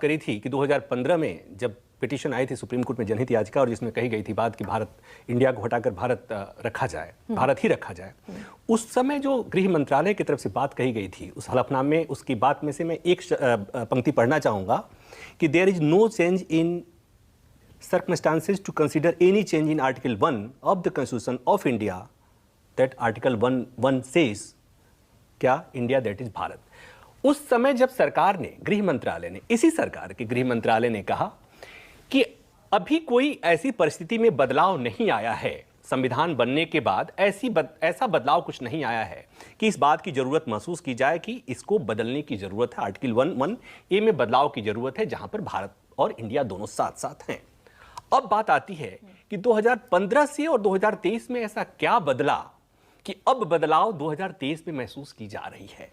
करी थी कि 2015 में जब पिटीशन आई थी सुप्रीम कोर्ट में जनहित याचिका और जिसमें कही गई थी बात कि भारत, इंडिया को हटाकर भारत रखा जाए, भारत ही रखा जाए। उस समय जो गृह मंत्रालय की तरफ से बात कही गई थी उस हलफनामे में, उसकी बात में से मैं एक पंक्ति पढ़ना चाहूंगा कि there is no change in circumstances to consider any change in Article 1 of the Constitution of India, that Article 1 says क्या इंडिया दैट इज भारत। उस समय जब सरकार ने, गृह मंत्रालय ने, इसी सरकार के गृह मंत्रालय ने कहा कि अभी कोई ऐसी परिस्थिति में बदलाव नहीं आया है, संविधान बनने के बाद ऐसा बदलाव कुछ नहीं आया है कि इस बात की जरूरत महसूस की जाए कि इसको बदलने की जरूरत है, आर्टिकल 1A में बदलाव की जरूरत है, जहां पर भारत और इंडिया दोनों साथ साथ हैं। अब बात आती है कि 2015 से और 2023 में ऐसा क्या बदला कि अब बदलाव 2023 में महसूस की जा रही है।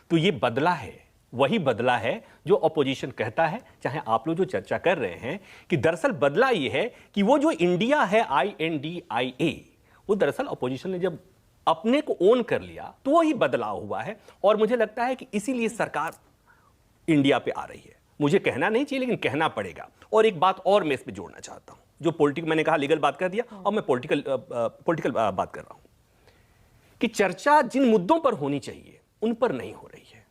तो ये बदला है, वही बदला है जो अपोजिशन कहता है, चाहे आप लोग जो चर्चा कर रहे हैं कि दरअसल बदला ये है कि वो जो इंडिया है INDIA, वो दरअसल अपोजिशन ने जब अपने को ओन कर लिया तो वही बदलाव हुआ है। और मुझे लगता है कि इसीलिए सरकार इंडिया पे आ रही है। मुझे कहना नहीं चाहिए लेकिन कहना पड़ेगा। और एक बात और मैं इसमें जोड़ना चाहता हूं, जो पॉलिटिकल, मैंने कहा लीगल बात कर दिया और मैं पॉलिटिकल बात कर रहा हूं कि चर्चा जिन मुद्दों पर होनी चाहिए उन पर नहीं हो रही है।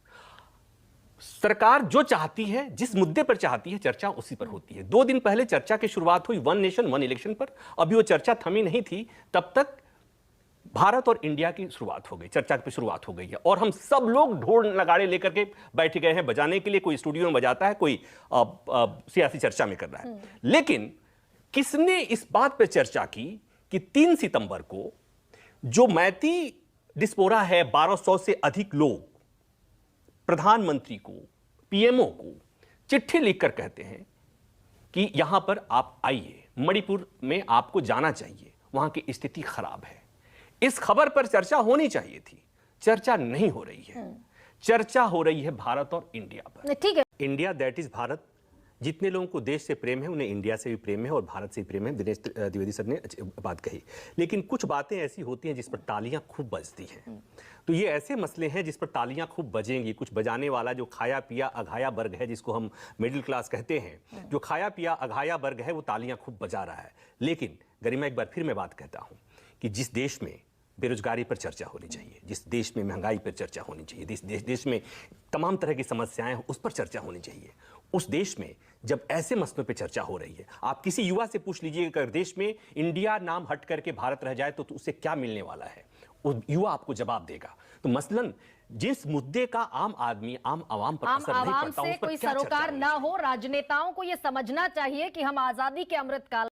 सरकार जो चाहती है, जिस मुद्दे पर चाहती है, चर्चा उसी पर होती है। 2 दिन पहले चर्चा की शुरुआत हुई वन नेशन वन इलेक्शन पर, अभी वो चर्चा थमी नहीं थी, तब तक भारत और इंडिया की शुरुआत हो गई, चर्चा की शुरुआत हो गई है। और हम सब लोग ढोल नगाड़े लेकर के बैठ गए हैं बजाने के लिए। कोई स्टूडियो में बजाता है, कोई सियासी चर्चा में कर रहा है। लेकिन किसने इस बात पर चर्चा की कि 3 सितंबर को जो मैती डिस्पोरा है, 1200 से अधिक लोग प्रधानमंत्री को, पीएमओ को चिट्ठी लिखकर कहते हैं कि यहां पर आप आइए, मणिपुर में आपको जाना चाहिए, वहां की स्थिति खराब है। इस खबर पर चर्चा होनी चाहिए थी, चर्चा नहीं हो रही है। चर्चा हो रही है भारत और इंडिया पर। ठीक है, इंडिया दैट इज भारत। जितने लोगों को देश से प्रेम है उन्हें इंडिया से भी प्रेम है और भारत से भी प्रेम है। दिनेश द्विवेदी सर ने बात कही, लेकिन कुछ बातें ऐसी होती हैं जिस पर तालियां खूब बजती हैं। तो ये ऐसे मसले हैं जिस पर तालियां खूब बजेंगी। कुछ बजाने वाला जो खाया पिया अघाया वर्ग है, जिसको हम मिडिल क्लास कहते हैं, जो खाया पिया अघाया वर्ग है, वो तालियां खूब बजा रहा है। लेकिन गरिमा, एक बार फिर मैं बात कहता हूं कि जिस देश में बेरोजगारी पर चर्चा होनी चाहिए, जिस देश में महंगाई पर चर्चा होनी चाहिए, जिस देश में तमाम तरह की समस्याएं हैं उस पर चर्चा होनी चाहिए, उस देश में जब ऐसे मसलों पर चर्चा हो रही है, आप किसी युवा से पूछ लीजिए अगर देश में इंडिया नाम हट करके भारत रह जाए तो उससे क्या मिलने वाला है, वो युवा आपको जवाब देगा। तो मसलन जिस मुद्दे का आम आदमी, आम आवाम पर असर नहीं पड़ता, से कोई सरोकार ना हो, राजनेताओं को यह समझना चाहिए कि हम आजादी के अमृत काल